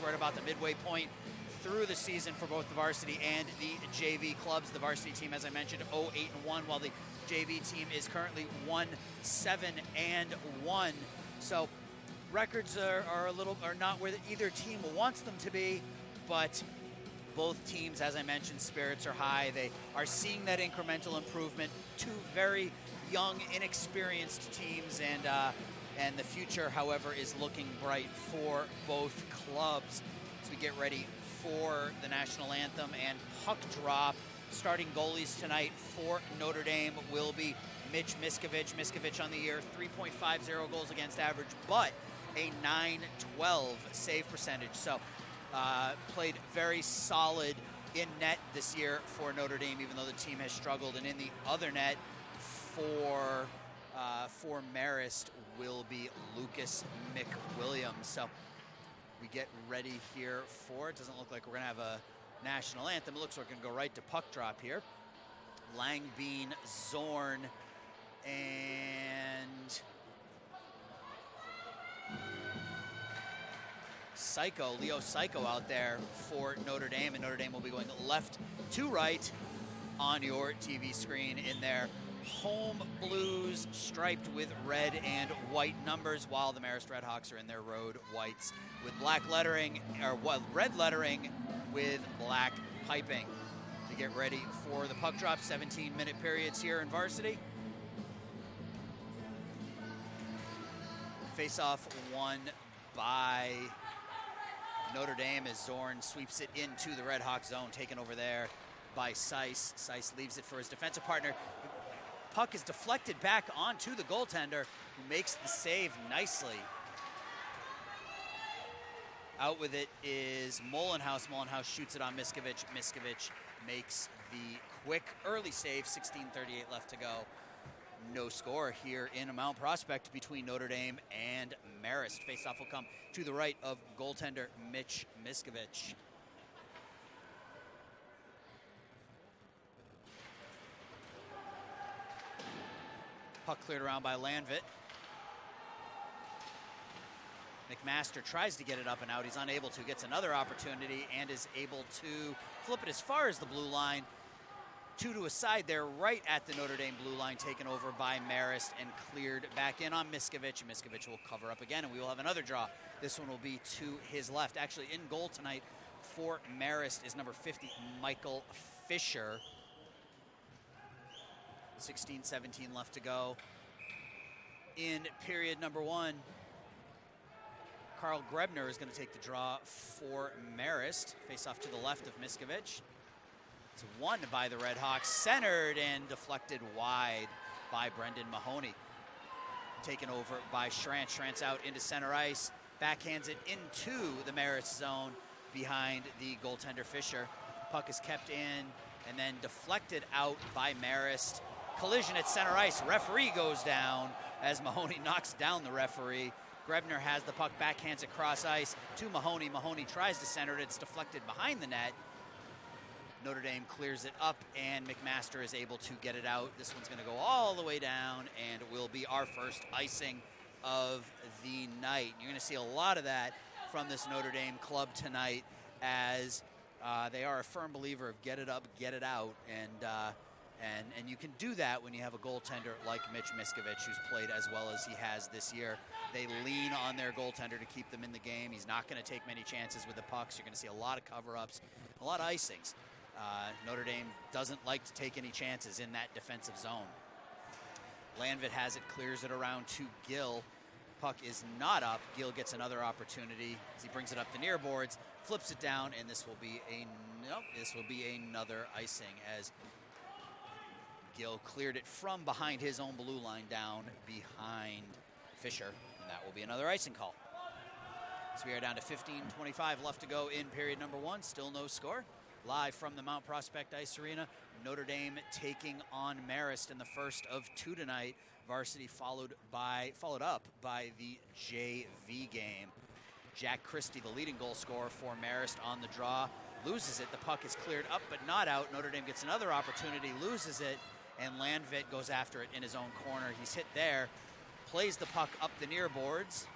as we're at about the midway point through the season for both the varsity and the JV clubs. The varsity team, as I mentioned, 0-8-1, while the JV team is currently 1-7-1. So records are not where either team wants them to be, but both teams, as I mentioned, spirits are high. They are seeing that incremental improvement. Two very young, inexperienced teams, and the future, however, is looking bright for both clubs as we get ready for the national anthem and puck drop. Starting goalies tonight for Notre Dame will be Mitch Miskovich. Miskovich on the year, 3.50 goals against average, but a .912 save percentage. So played very solid in net this year for Notre Dame, even though the team has struggled. And in the other net for Marist will be Lucas McWilliams. So we get ready here for it. Doesn't look like we're going to have a national anthem. It looks like we're going to go right to puck drop here. Langbein, Zorn, and Leo Psycho out there for Notre Dame, and Notre Dame will be going left to right on your TV screen in their home blues striped with red and white numbers, while the Marist Redhawks are in their road whites with black lettering, or red lettering with black piping. To get ready for the puck drop, 17-minute periods here in varsity. Face-off won by Notre Dame as Zorn sweeps it into the Redhawk zone, taken over there by Seiss. Seiss leaves it for his defensive partner. Puck is deflected back onto the goaltender, who makes the save nicely. Out with it is Molenhouse. Molenhouse shoots it on Miskovich. Miskovich makes the quick early save, 16:38 left to go. No score here in Mount Prospect between Notre Dame and Marist. Faceoff will come to the right of goaltender Mitch Miskovich. Puck cleared around by Landvit. McMaster tries to get it up and out. He's unable to. Gets another opportunity and is able to flip it as far as the blue line. Two to a side there, right at the Notre Dame blue line, taken over by Marist and cleared back in on Miskovich. Miskovich will cover up again, and we will have another draw. This one will be to his left. Actually, in goal tonight for Marist is number 50, Michael Fisher. 16-17 left to go in period number one. Carl Grebner is going to take the draw for Marist. Face off to the left of Miskovich. It's won by the Redhawks, centered and deflected wide by Brendan Mahoney. Taken over by Schrantz. Schrantz out into center ice, backhands it into the Marist zone behind the goaltender Fisher. Puck is kept in and then deflected out by Marist. Collision at center ice. Referee goes down as Mahoney knocks down the referee. Grebner has the puck, backhands across ice to Mahoney. Mahoney tries to center it. It's deflected behind the net. Notre Dame clears it up, and McMaster is able to get it out. This one's going to go all the way down, and will be our first icing of the night. You're going to see a lot of that from this Notre Dame club tonight, as they are a firm believer of get it up, get it out, and you can do that when you have a goaltender like Mitch Miskovich, who's played as well as he has this year. They lean on their goaltender to keep them in the game. He's not going to take many chances with the pucks. You're going to see a lot of cover-ups, a lot of icings. Notre Dame doesn't like to take any chances in that defensive zone. Landvit has it, clears it around to Gill. Puck is not up. Gill gets another opportunity as he brings it up the near boards, flips it down, and this will be another icing as Gill cleared it from behind his own blue line down behind Fisher, and that will be another icing call. So we are down to 15:25 left to go in period number one. Still no score. Live from the Mount Prospect Ice Arena, Notre Dame taking on Marist in the first of two tonight. Varsity followed up by the JV game. Jack Christie, the leading goal scorer for Marist, on the draw, loses it. The puck is cleared up but not out. Notre Dame gets another opportunity, loses it, and Landvit goes after it in his own corner. He's hit there, plays the puck up the near boards,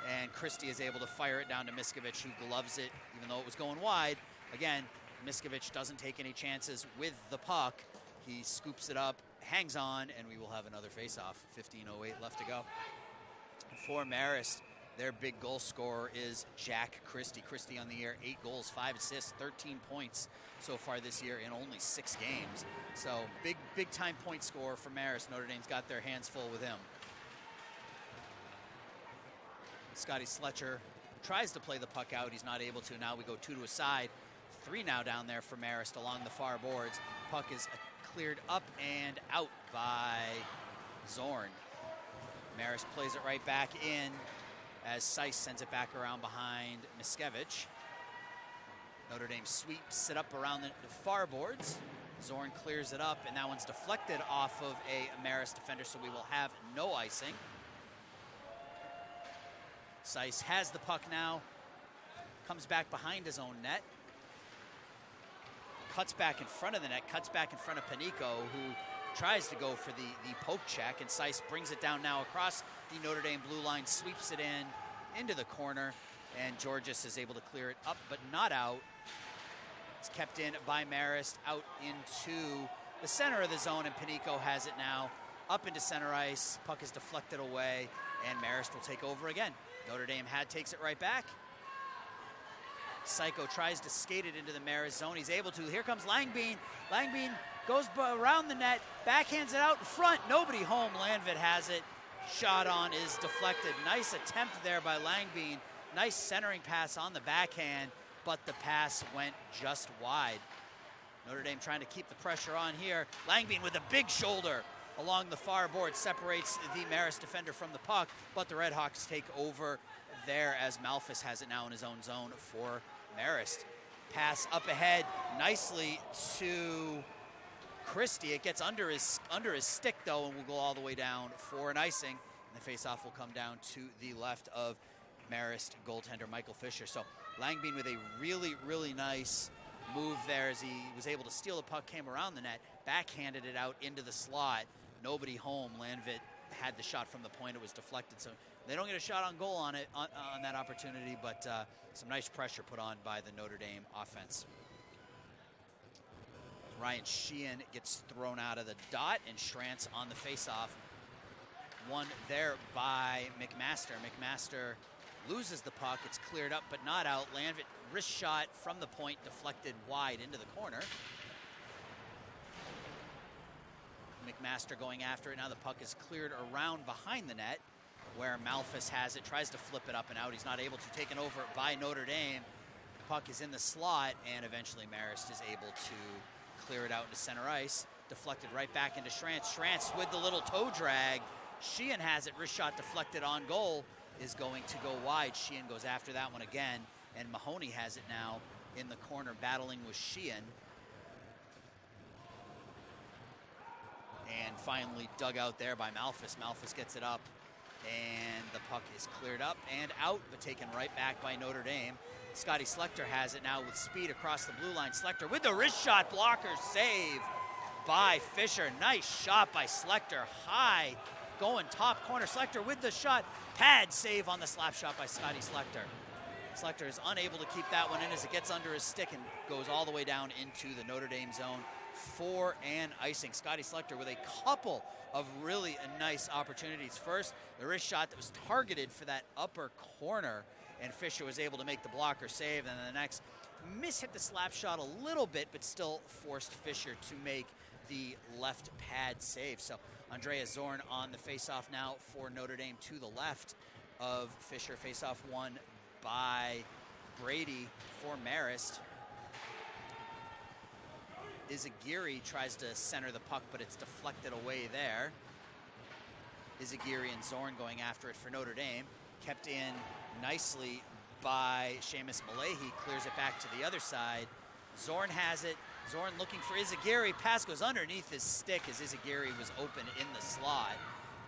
and Christie is able to fire it down to Miskovich, who gloves it, even though it was going wide. Again, Miskovich doesn't take any chances with the puck. He scoops it up, hangs on, and we will have another face-off. 15:08 left to go. For Marist, their big goal scorer is Jack Christie. Christie on the year, 8 goals, 5 assists, 13 points so far this year in only 6 games. So big time point scorer for Marist. Notre Dame's got their hands full with him. Scotty Sletcher tries to play the puck out. He's not able to. Now we go 2 to a side. 3 now down there for Marist along the far boards. Puck is cleared up and out by Zorn. Marist plays it right back in as Seiss sends it back around behind Miskovich. Notre Dame sweeps it up around the far boards. Zorn clears it up, and that one's deflected off of a Marist defender, so we will have no icing. Seiss has the puck now, comes back behind his own net, cuts back in front of the net, cuts back in front of Panico, who tries to go for the poke check, and Seiss brings it down now across the Notre Dame blue line, sweeps it into the corner, and Georges is able to clear it up, but not out. It's kept in by Marist out into the center of the zone, and Panico has it now up into center ice. Puck is deflected away, and Marist will take over again. Notre Dame takes it right back. Psycho tries to skate it into the Marist zone. He's able to. Here comes Langbein. Langbein goes around the net, backhands it out in front. Nobody home. Landvit has it. Shot on is deflected. Nice attempt there by Langbein. Nice centering pass on the backhand, but the pass went just wide. Notre Dame trying to keep the pressure on here. Langbein with a big shoulder along the far board separates the Marist defender from the puck, but the Redhawks take over there as Malphus has it now in his own zone for Marist. Pass up ahead nicely to Christie. It gets under his stick though, and will go all the way down for an icing. And the faceoff will come down to the left of Marist goaltender Michael Fisher. So Langbein with a really nice move there as he was able to steal the puck, came around the net, backhanded it out into the slot. Nobody home. Landvit had the shot from the point. It was deflected, so they don't get a shot on goal on it on that opportunity, but some nice pressure put on by the Notre Dame offense. Ryan Sheehan gets thrown out of the dot, and Schrantz on the faceoff. Won there by McMaster. McMaster loses the puck. It's cleared up, but not out. Landvit wrist shot from the point, deflected wide into the corner. McMaster going after it. Now the puck is cleared around behind the net, where Malphus has it, tries to flip it up and out. He's not able to. Taken over by Notre Dame. Puck is in the slot, and eventually Marist is able to clear it out into center ice. Deflected right back into Schrantz. Schrantz with the little toe drag. Sheehan has it. Wrist shot deflected on goal. Is going to go wide. Sheehan goes after that one again, and Mahoney has it now in the corner battling with Sheehan. And finally dug out there by Malphus. Malphus gets it up, and the puck is cleared up and out, but taken right back by Notre Dame. Scotty Sletcher has it now with speed across the blue line. Sletcher with the wrist shot blocker save by Fisher. Nice shot by Sletcher. High, going top corner. Sletcher with the shot. Pad save on the slap shot by Scotty Sletcher. Sletcher is unable to keep that one in as it gets under his stick and goes all the way down into the Notre Dame zone for an icing. Scotty Sletcher with a couple of really nice opportunities. First, the wrist shot that was targeted for that upper corner, and Fisher was able to make the blocker save. And then the next, hit the slap shot a little bit, but still forced Fisher to make the left pad save. So Andreas Zorn on the faceoff now for Notre Dame to the left of Fisher. Faceoff won by Brady for Marist. Izagiri tries to center the puck, but it's deflected away there. Izagiri and Zorn going after it for Notre Dame. Kept in nicely by Seamus Malahi. Clears it back to the other side. Zorn has it. Zorn looking for Izagiri. Pass goes underneath his stick as Izagiri was open in the slot.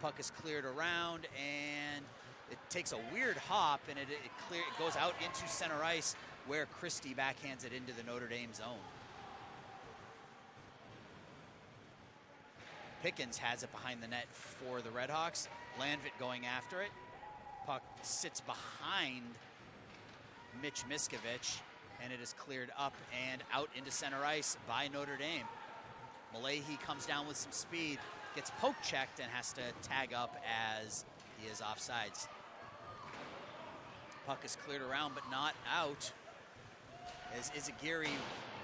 Puck is cleared around, and it takes a weird hop, and it goes out into center ice, where Christie backhands it into the Notre Dame zone. Pickens has it behind the net for the Redhawks. Landvit going after it. Puck sits behind Mitch Miskovich, and it is cleared up and out into center ice by Notre Dame. Malahi comes down with some speed, gets poke checked, and has to tag up as he is offsides. Puck is cleared around, but not out, as Izagiri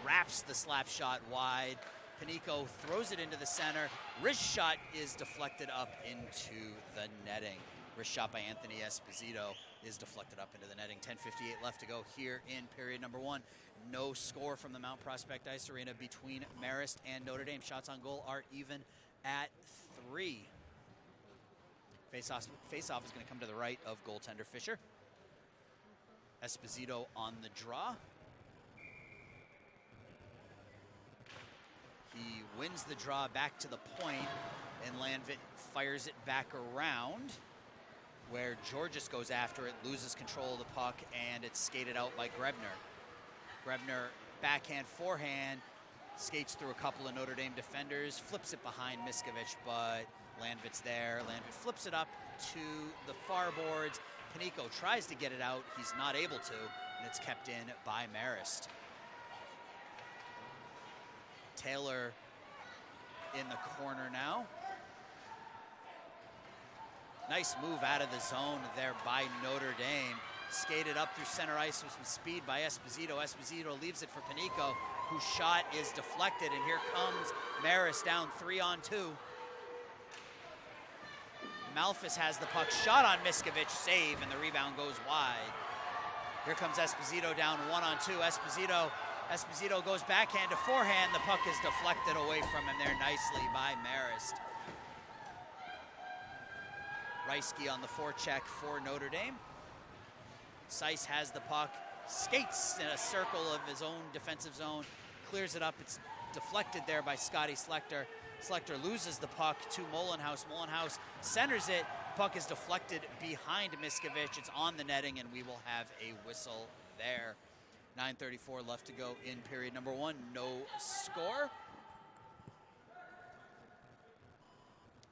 wraps the slap shot wide. Panico throws it into the center. Wrist shot is deflected up into the netting. Wrist shot by Anthony Esposito is deflected up into the netting. 10:58 left to go here in period number one. No score from the Mount Prospect Ice Arena between Marist and Notre Dame. Shots on goal are even at 3. Face-off is going to come to the right of goaltender Fisher. Esposito on the draw. He wins the draw back to the point, and Landvit fires it back around, where Georgis goes after it, loses control of the puck, and it's skated out by Grebner. Grebner, backhand, forehand, skates through a couple of Notre Dame defenders, flips it behind Miskovich, but Landvit's there. Landvit flips it up to the far boards. Panico tries to get it out. He's not able to, and it's kept in by Marist. Taylor in the corner now. Nice move out of the zone there by Notre Dame. Skated up through center ice with some speed by Esposito. Esposito leaves it for Panico, whose shot is deflected, and here comes Marist down 3-on-2. Malphus has the puck, shot on Miskovich, save, and the rebound goes wide. Here comes Esposito down 1-on-2. Esposito goes backhand to forehand. The puck is deflected away from him there nicely by Marist. Reisky on the forecheck for Notre Dame. Seiss has the puck, skates in a circle of his own defensive zone, clears it up. It's deflected there by Scotty Schlechter. Schlechter loses the puck to Molenhouse. Molenhouse centers it. Puck is deflected behind Miskovich. It's on the netting, and we will have a whistle there. 9:34 left to go in period number one. No score.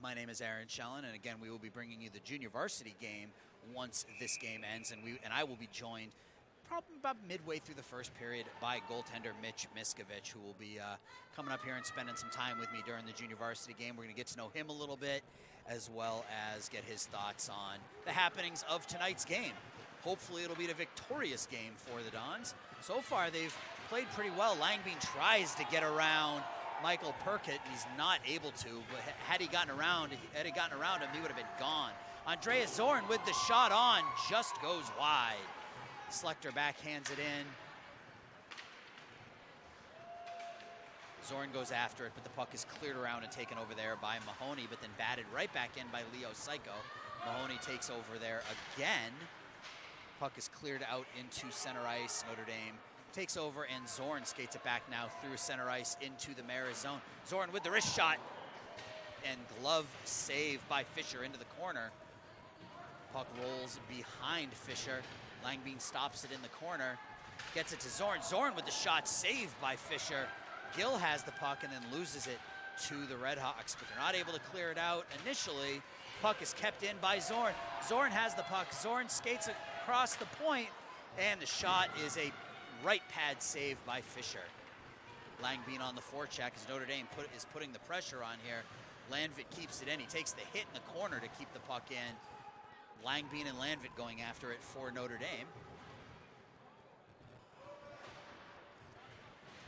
My name is Aaron Shellen, and again, we will be bringing you the junior varsity game once this game ends, and I will be joined probably about midway through the first period by goaltender Mitch Miskovich, who will be coming up here and spending some time with me during the junior varsity game. We're going to get to know him a little bit, as well as get his thoughts on the happenings of tonight's game. Hopefully it'll be a victorious game for the Dons. So far they've played pretty well. Langbein tries to get around Michael Perkett. He's not able to, but had he gotten around him, he would have been gone. Andreas Zorn with the shot on, just goes wide. Schlechter backhands it in. Zorn goes after it, but the puck is cleared around and taken over there by Mahoney, but then batted right back in by Leo Psycho. Mahoney takes over there again. Puck is cleared out into center ice. Notre Dame takes over, and Zorn skates it back now through center ice into the Marist zone. Zorn with the wrist shot, and glove save by Fisher into the corner. Puck rolls behind Fisher. Langbein stops it in the corner, gets it to Zorn. Zorn with the shot, saved by Fisher. Gill has the puck and then loses it to the Redhawks, but they're not able to clear it out initially. Puck is kept in by Zorn. Zorn has the puck. Zorn skates across the point, and the shot is a right pad save by Fisher. Langbein on the forecheck as Notre Dame is putting the pressure on here. Landvit keeps it in. He takes the hit in the corner to keep the puck in. Langbein and Landvit going after it for Notre Dame.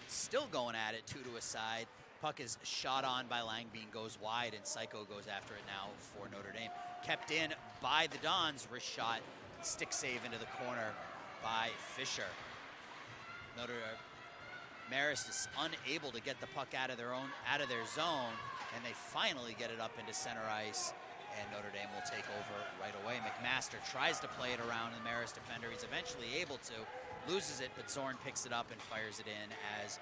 Still going at it, 2 to a side. Puck is shot on by Langbein, goes wide, and Psycho goes after it now for Notre Dame. Kept in by the Dons. Wrist shot, stick save into the corner by Fisher. Marist is unable to get the puck out of their zone, and they finally get it up into center ice, and Notre Dame will take over right away. McMaster tries to play it around the Marist defender. He's eventually able to, loses it, but Zorn picks it up and fires it in as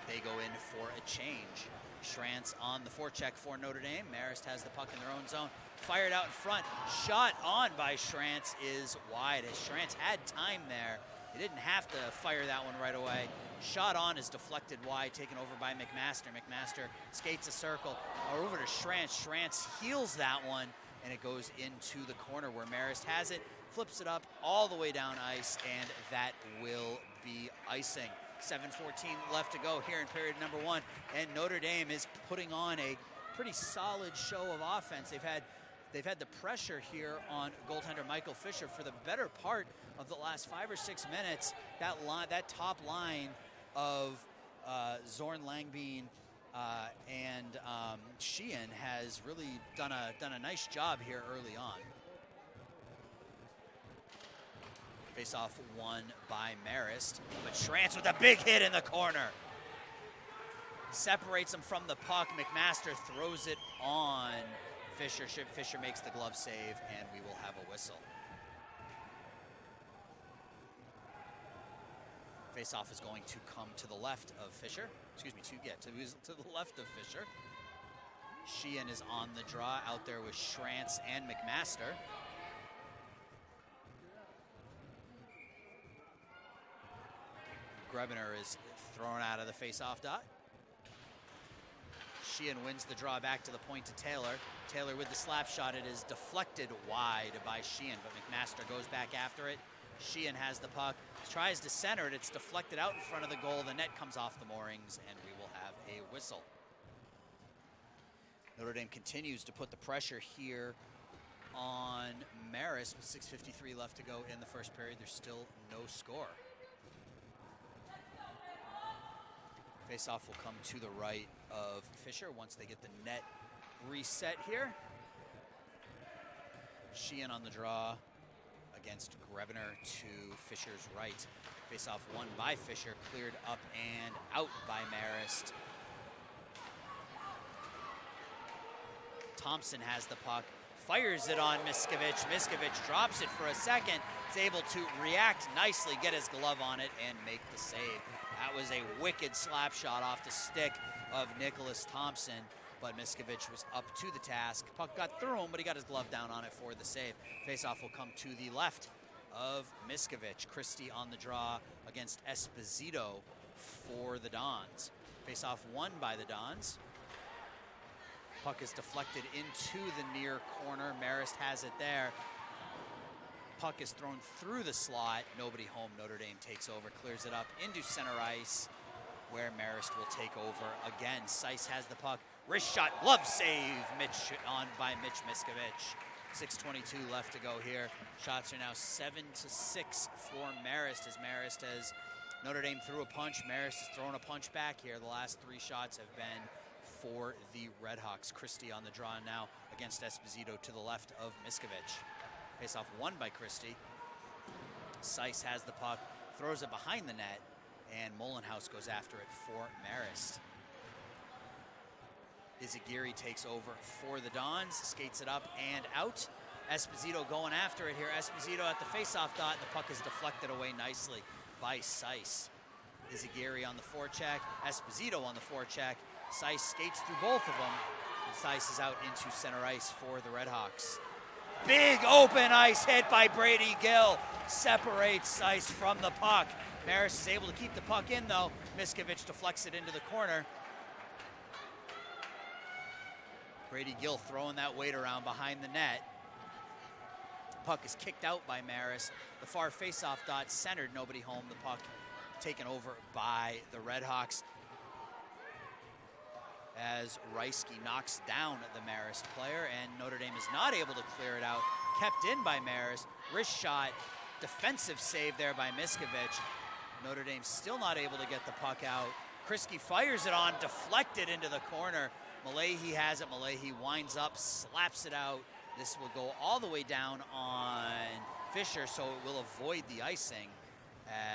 they go in for a change. Schrantz on the forecheck for Notre Dame. Marist has the puck in their own zone. Fired out in front. Shot on by Schrantz is wide. As Schrantz had time there, he didn't have to fire that one right away. Shot on is deflected wide, taken over by McMaster. McMaster skates a circle over to Schrantz. Schrantz heals that one, and it goes into the corner where Marist has it. flips it up all the way down ice, and that will be icing. 7:14 left to go here in period number 1, and Notre Dame is putting on a pretty solid show of offense. They've had the pressure here on goaltender Michael Fisher for the better part of the last 5 or 6 minutes. That top line of Zorn, Langbein, and Sheehan has really done a nice job here early on. Face-off won by Marist, but Schrantz with a big hit in the corner. Separates him from the puck. McMaster throws it on Fisher. Fisher makes the glove save, and we will have a whistle. Face-off is going to come to the left of Fisher. Excuse me, to the left of Fisher. Sheehan is on the draw out there with Schrantz and McMaster. Grebner is thrown out of the face-off dot. Sheehan wins the draw back to the point to Taylor. Taylor with the slap shot. It is deflected wide by Sheehan, but McMaster goes back after it. Sheehan has the puck, tries to center it. It's deflected out in front of the goal. The net comes off the moorings, and we will have a whistle. Notre Dame continues to put the pressure here on Marist with 6:53 left to go in the first period. There's still no score. Face-off will come to the right of Fisher once they get the net reset here. Sheehan on the draw against Grebner to Fisher's right. Face-off won by Fisher, cleared up and out by Marist. Thompson has the puck, fires it on Miskovich. Miskovich drops it for a second. Is able to react nicely, get his glove on it, and make the save. That was a wicked slap shot off the stick of Nicholas Thompson, but Miskovich was up to the task. Puck got through him, but he got his glove down on it for the save. Faceoff will come to the left of Miskovich. Christie on the draw against Esposito for the Dons. Faceoff won by the Dons. Puck is deflected into the near corner. Marist has it there. Puck is thrown through the slot. Nobody home. Notre Dame takes over, clears it up into center ice, where Marist will take over again. Seiss has the puck. Wrist shot, glove save by Mitch Miskovich. 6:22 left to go here. Shots are now 7-6 for Marist, as Notre Dame threw a punch. Marist has thrown a punch back here. The last 3 shots have been for the Redhawks. Christie on the draw now against Esposito to the left of Miskovich. Face-off won by Christie. Seiss has the puck, throws it behind the net, and Molenhouse goes after it for Marist. Izagiri takes over for the Dons, skates it up and out. Esposito going after it here. Esposito at the face-off dot, and the puck is deflected away nicely by Seiss. Izagiri on the forecheck, Esposito on the forecheck. Seiss skates through both of them, and Seiss is out into center ice for the Redhawks. Big open ice hit by Brady Gill. Separates Seiss from the puck. Marist is able to keep the puck in, though. Miskovich deflects it into the corner. Brady Gill throwing that weight around behind the net. Puck is kicked out by Marist. The far face-off dot centered, nobody home. The puck taken over by the Redhawks, as Reisky knocks down the Marist player, and Notre Dame is not able to clear it out. Kept in by Marist. Wrist shot, defensive save there by Miskovich. Notre Dame still not able to get the puck out. Kriske fires it on, deflected into the corner. Malahi has it. Malahi winds up, slaps it out. This will go all the way down on Fisher, so it will avoid the icing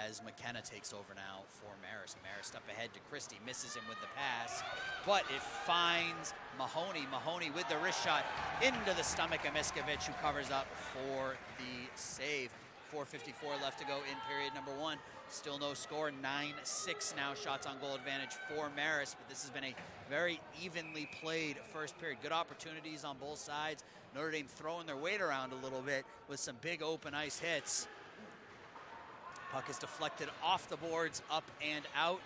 as McKenna takes over now for Marist. Marist up ahead to Christie, misses him with the pass, but it finds Mahoney. Mahoney with the wrist shot into the stomach of Miskovich, who covers up for the save. 4:54 left to go in period number 1. Still no score, 9-6 now, shots on goal advantage for Marist, but this has been a very evenly played first period. Good opportunities on both sides. Notre Dame throwing their weight around a little bit with some big open ice hits. Puck is deflected off the boards, up and out,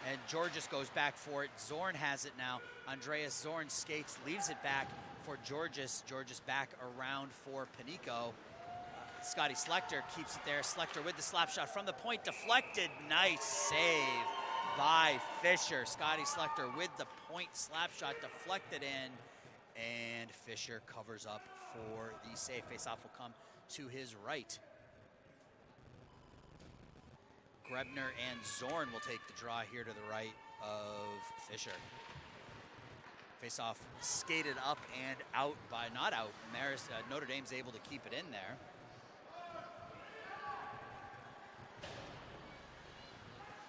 and Georges goes back for it. Zorn has it now. Andreas Zorn skates, leaves it back for Georges. Georges back around for Panico. Scotty Schlechter keeps it there. Schlechter with the slap shot from the point, deflected. Nice save by Fisher. Scotty Schlechter with the point slap shot, deflected in, and Fisher covers up for the save. Faceoff will come to his right. Grebner and Zorn will take the draw here to the right of Fisher. Faceoff skated up and out by, not out, Marist, Notre Dame's able to keep it in there.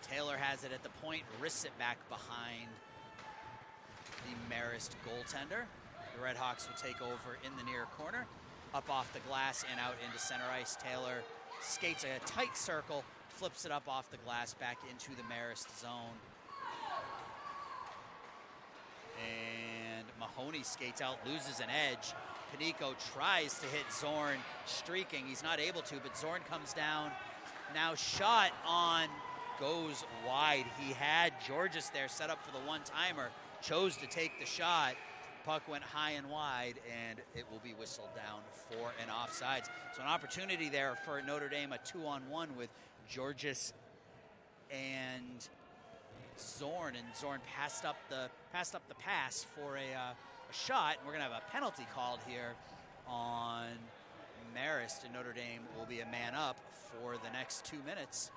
Taylor has it at the point, wrists it back behind the Marist goaltender. The Redhawks will take over in the near corner, up off the glass and out into center ice. Taylor skates a tight circle, flips it up off the glass back into the Marist zone. And Mahoney skates out, loses an edge. Panico tries to hit Zorn, streaking. He's not able to, but Zorn comes down. Now shot on, goes wide. He had Georges there set up for the one-timer, chose to take the shot. Puck went high and wide, and it will be whistled down for an offsides. So an opportunity there for Notre Dame, a 2-on-1 with Georges and Zorn, and Zorn passed up the pass for a shot. And we're gonna have a penalty called here on Marist, and Notre Dame will be a man up for the next 2 minutes.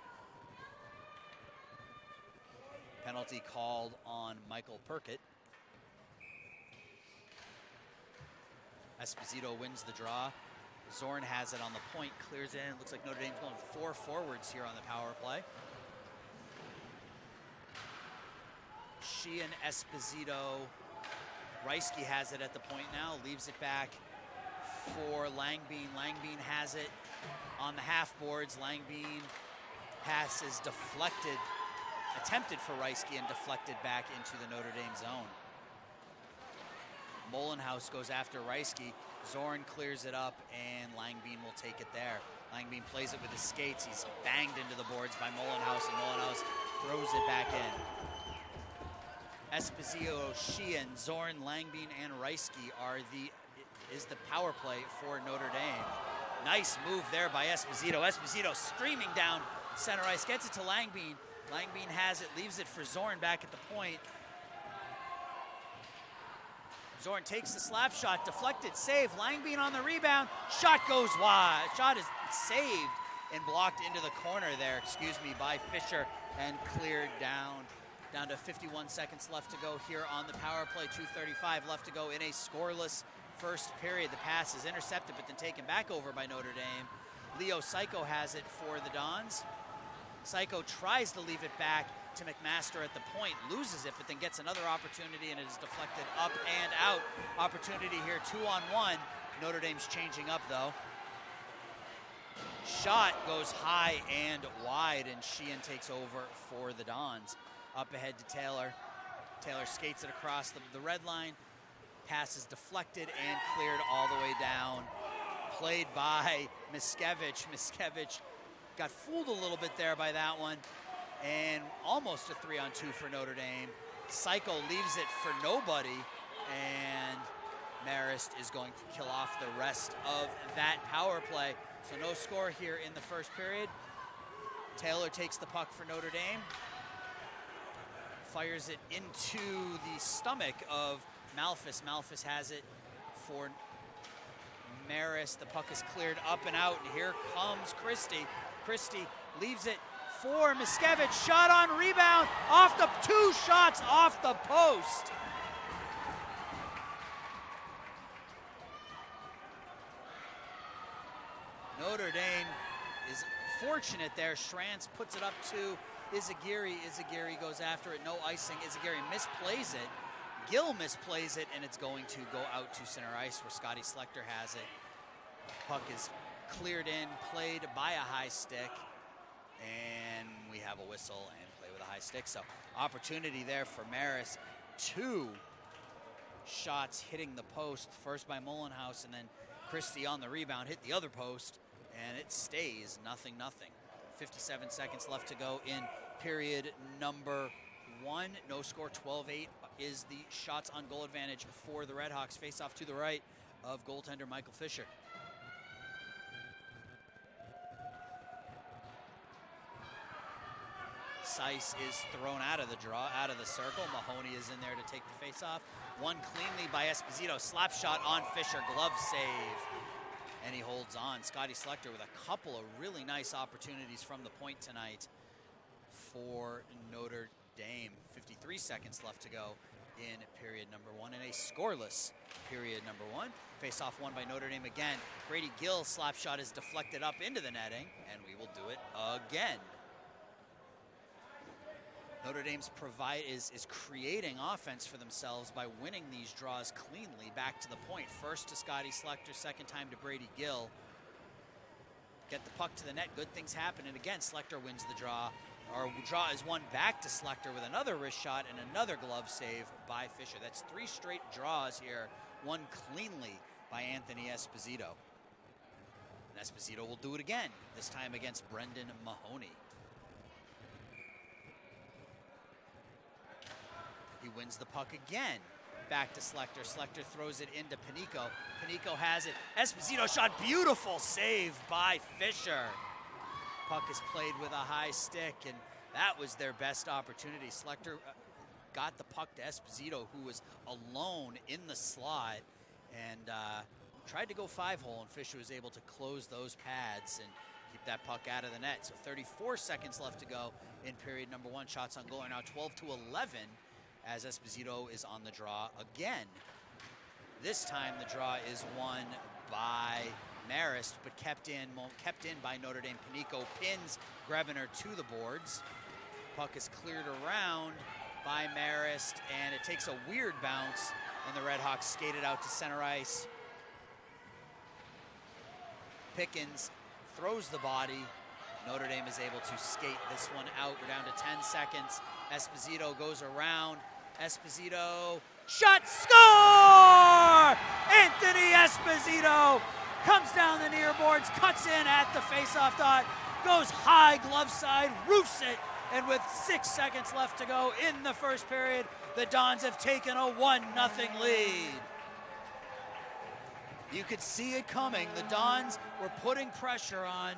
Penalty called on Michael Perkett. Esposito wins the draw. Zorn has it on the point, clears it in. It looks like Notre Dame's going 4 forwards here on the power play. Sheehan, Esposito, Reisky has it at the point now, leaves it back for Langbein. Langbein has it on the half boards. Langbein pass is deflected, attempted for Reisky and deflected back into the Notre Dame zone. Molenhouse goes after Reisky. Zorn clears it up, and Langbein will take it there. Langbein plays it with his skates. He's banged into the boards by Molenhouse, and Molenhouse throws it back in. Esposito, Sheehan, Zorn, Langbein, and Reisky is the power play for Notre Dame. Nice move there by Esposito. Esposito streaming down center ice, gets it to Langbein. Langbein has it, leaves it for Zorn back at the point. Zorn takes the slap shot, deflected, save. Langbein on the rebound, shot goes wide. Shot is saved and blocked into the corner there, by Fisher, and cleared down to 51 seconds left to go here on the power play. 2:35 left to go in a scoreless first period. The pass is intercepted, but then taken back over by Notre Dame. Leo Psycho has it for the Dons. Psycho tries to leave it back to McMaster at the point, loses it, but then gets another opportunity, and it is deflected up and out. Opportunity here, 2-on-1. Notre Dame's changing up, though. Shot goes high and wide, and Sheehan takes over for the Dons. Up ahead to Taylor. Taylor skates it across the red line. Pass is deflected and cleared all the way down. Played by Miskevich. Miskevich got fooled a little bit there by that one, and almost a 3-on-2 for Notre Dame. Psycho leaves it for nobody, and Marist is going to kill off the rest of that power play. So no score here in the first period. Taylor takes the puck for Notre Dame, fires it into the stomach of Malphus. Malphus has it for Marist. The puck is cleared up and out, and here comes Christie. Christie leaves it for Miskevich. Shot on rebound, off the 2 shots off the post. Notre Dame is fortunate there. Schrantz puts it up to Izagiri. Izagiri goes after it, no icing. Izagiri misplays it. Gill misplays it, and it's going to go out to center ice where Scotty Schlechter has it. Puck is cleared in, played by a high stick, and we have a whistle and play with a high stick. So opportunity there for Marist. 2 shots hitting the post, first by Molenhouse, and then Christie on the rebound hit the other post, and it stays 0-0. 57 seconds left to go in period number 1. No score, 12-8 is the shots on goal advantage for the Redhawks. Face off to the right of goaltender Michael Fisher. Seiss is thrown out of the draw, out of the circle. Mahoney is in there to take the face-off. One cleanly by Esposito. Slap shot on Fisher, glove save. And he holds on. Scotty Schlechter with a couple of really nice opportunities from the point tonight for Notre Dame. 53 seconds left to go in period number one, in a scoreless period number one. Face-off won by Notre Dame again. Brady Gill's slap shot is deflected up into the netting, and we will do it again. Notre Dame's is creating offense for themselves by winning these draws cleanly back to the point. First to Scotty Schlechter, second time to Brady Gill. Get the puck to the net, good things happen, and again, Schlechter wins the draw. Our draw is won back to Schlechter with another wrist shot and another glove save by Fisher. That's 3 straight draws here, won cleanly by Anthony Esposito. And Esposito will do it again, this time against Brendan Mahoney. He wins the puck again. Back to Schlechter. Schlechter throws it into Panico. Panico has it. Esposito shot, beautiful save by Fisher. Puck is played with a high stick, and that was their best opportunity. Schlechter got the puck to Esposito, who was alone in the slot, and tried to go 5-hole, and Fisher was able to close those pads and keep that puck out of the net. So 34 seconds left to go in period number one. Shots on goal are now 12-11 as Esposito is on the draw again. This time the draw is won by Marist, but kept in by Notre Dame. Panico pins Grebner to the boards. Puck is cleared around by Marist, and it takes a weird bounce, and the Redhawks skate it out to center ice. Pickens throws the body. Notre Dame is able to skate this one out. We're down to 10 seconds. Esposito goes around. Esposito, shot, score! Anthony Esposito comes down the near boards, cuts in at the face-off dot, goes high glove side, roofs it, and with 6 seconds left to go in the first period, the Dons have taken a 1-0 lead. You could see it coming. The Dons were putting pressure on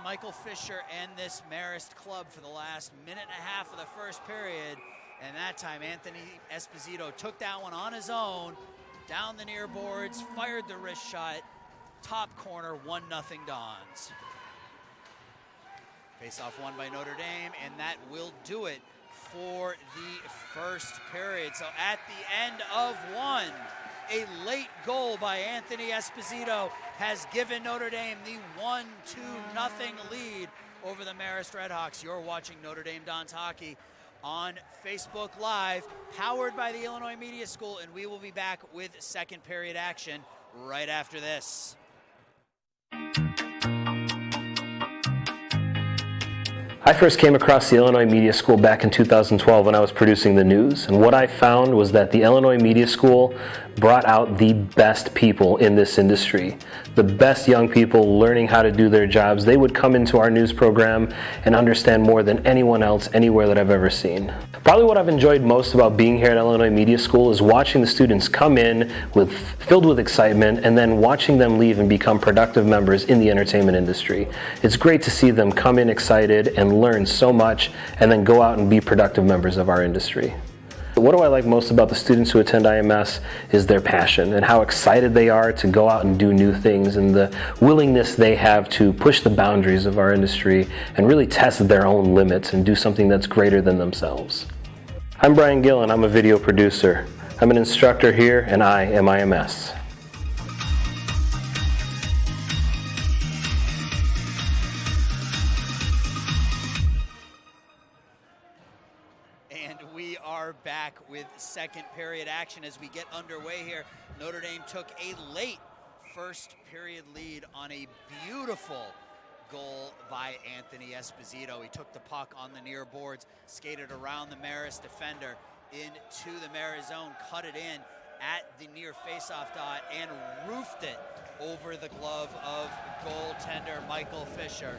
Michael Fisher and this Marist club for the last minute and a half of the first period, and that time Anthony Esposito took that one on his own, down the near boards, fired the wrist shot, top corner, 1-0 Dons. Face-off won by Notre Dame, and that will do it for the first period. So at the end of one, a late goal by Anthony Esposito has given Notre Dame the 1-2-0 lead over the Marist Redhawks. You're watching Notre Dame Dons hockey on Facebook Live, powered by the Illinois Media School, and we will be back with second period action right after this. I first came across the Illinois Media School back in 2012 when I was producing the news, and what I found was that the Illinois Media School brought out the best people in this industry. The best young people learning how to do their jobs. They would come into our news program and understand more than anyone else anywhere that I've ever seen. Probably what I've enjoyed most about being here at Illinois Media School is watching the students come in filled with excitement, and then watching them leave and become productive members in the entertainment industry. It's great to see them come in excited and learn so much, and then go out and be productive members of our industry. What do I like most about the students who attend IMS is their passion and how excited they are to go out and do new things, and the willingness they have to push the boundaries of our industry and really test their own limits and do something that's greater than themselves. I'm Brian Gill, and I'm a video producer. I'm an instructor here, and I am IMS. Back with second period action as we get underway here. Notre Dame took a late first period lead on a beautiful goal by Anthony Esposito. He took the puck on the near boards, skated around the Marist defender into the Marist zone, cut it in at the near faceoff dot, and roofed it over the glove of goaltender Michael Fisher.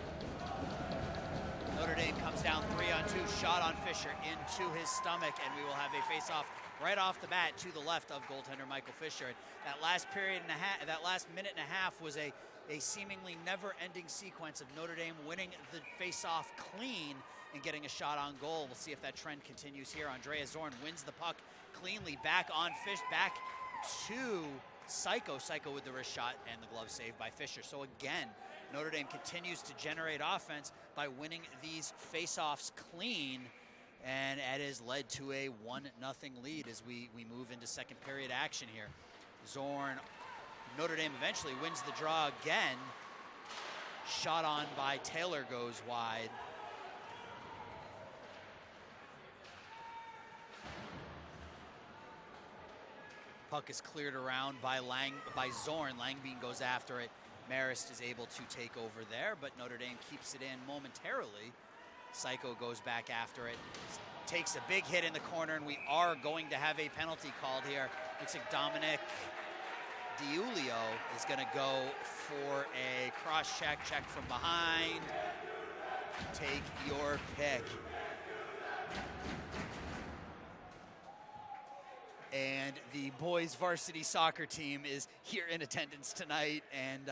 Notre Dame comes down 3-on-2, shot on Fisher into his stomach, and we will have a face-off right off the bat to the left of goaltender Michael Fisher. That last minute and a half was a seemingly never-ending sequence of Notre Dame winning the face-off clean and getting a shot on goal. We'll see if that trend continues here. Andrea Zorn wins the puck cleanly back on Fish, back to Psycho. Psycho with the wrist shot and the glove saved by Fisher. So again, Notre Dame continues to generate offense by winning these face-offs clean, and that has led to a 1-0 lead as we move into second period action here. Zorn, Notre Dame eventually wins the draw again. Shot on by Taylor goes wide. Puck is cleared around by Zorn. Langbein goes after it. Marist is able to take over there, but Notre Dame keeps it in momentarily. Psycho goes back after it. Takes a big hit in the corner, and we are going to have a penalty called here. Looks like Dominic DiUlio is going to go for a cross-check, check from behind. Take your pick. And the boys varsity soccer team is here in attendance tonight, and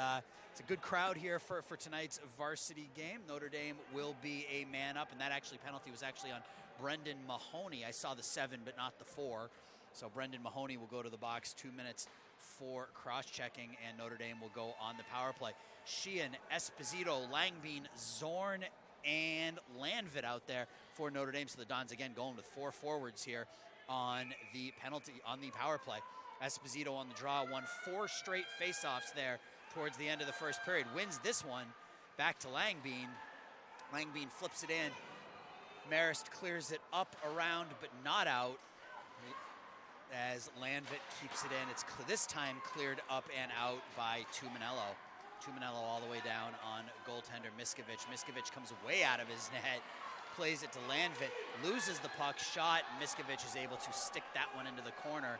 it's a good crowd here for tonight's varsity game. Notre Dame will be a man up, and that penalty was actually on Brendan Mahoney. I saw the 7, but not the 4. So Brendan Mahoney will go to the box, 2 minutes for cross-checking, and Notre Dame will go on the power play. Sheehan, Esposito, Langbein, Zorn, and Landvit out there for Notre Dame. So the Dons again going with 4 forwards here on the power play. Esposito on the draw, won 4 straight faceoffs there towards the end of the first period. Wins this one, back to Langbein. Langbein flips it in. Marist clears it up around, but not out, as Landvit keeps it in. It's this time cleared up and out by Tuminello. Tuminello all the way down on goaltender Miskovich. Miskovich comes way out of his net. Plays it to Landvit, loses the puck, shot. Miskovich is able to stick that one into the corner.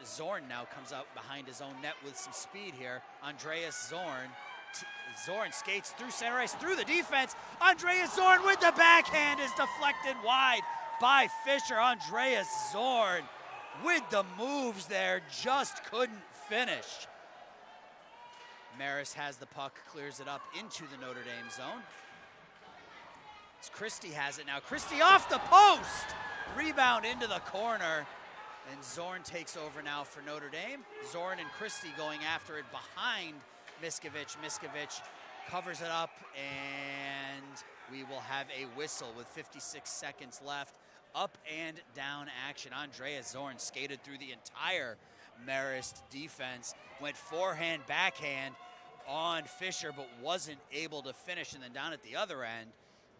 Zorn now comes out behind his own net with some speed here. Andreas Zorn. Zorn skates through center ice, through the defense. Andreas Zorn with the backhand is deflected wide by Fisher. Andreas Zorn with the moves there, just couldn't finish. Marist has the puck, clears it up into the Notre Dame zone. Christie has it now. Christie off the post. Rebound into the corner. And Zorn takes over now for Notre Dame. Zorn and Christie going after it behind Miskovich. Miskovich covers it up, and we will have a whistle with 56 seconds left. Up and down action. Andreas Zorn skated through the entire Marist defense. Went forehand, backhand on Fisher, but wasn't able to finish. And then down at the other end,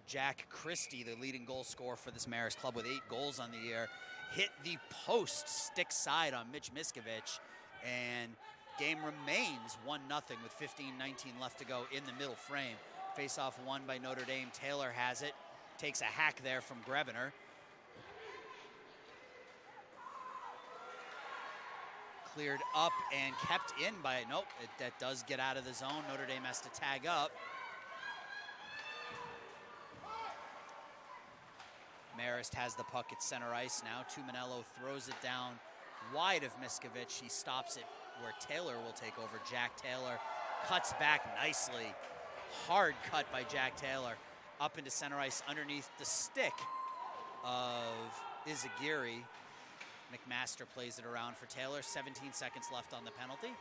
Jack Christie, the leading goal scorer for this Marist club with 8 goals on the year, hit the post stick side on Mitch Miskovich, and game remains 1-0 with 15:19 left to go in the middle frame. Face-off won by Notre Dame. Taylor has it, takes a hack there from Grebner. Cleared up and kept in by, nope, that does get out of the zone. Notre Dame has to tag up. Marist has the puck at center ice now. Tuminello throws it down wide of Miskovich. He stops it where Taylor will take over. Jack Taylor cuts back nicely. Hard cut by Jack Taylor. Up into center ice underneath the stick of Izagiri. McMaster plays it around for Taylor. 17 seconds left on the penalty.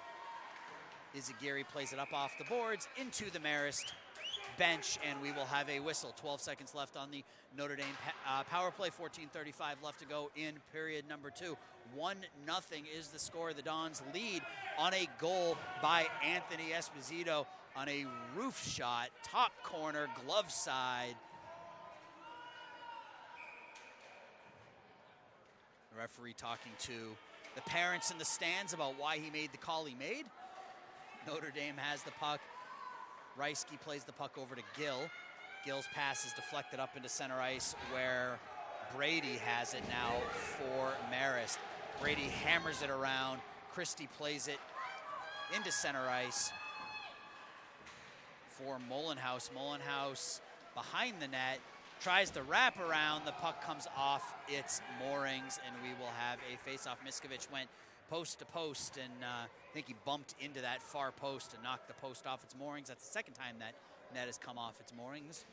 Izagiri plays it up off the boards into the Marist bench, and we will have a whistle. 12 seconds left on the Notre Dame power play. 14:35 left to go in period number 2. 1-0 is the score. The Dons lead on a goal by Anthony Esposito on a roof shot, top corner, glove side. The referee talking to the parents in the stands about why he made the call he made. Notre Dame has the puck. Reisky plays the puck over to Gill. Gill's pass is deflected up into center ice where Brady has it now for Marist. Brady hammers it around. Christie plays it into center ice for Molenhouse. Molenhouse behind the net, tries to wrap around. The puck comes off its moorings, and we will have a face-off. Miskovich went post to post, and I think he bumped into that far post and knocked the post off its moorings. That's the second time that net has come off its moorings.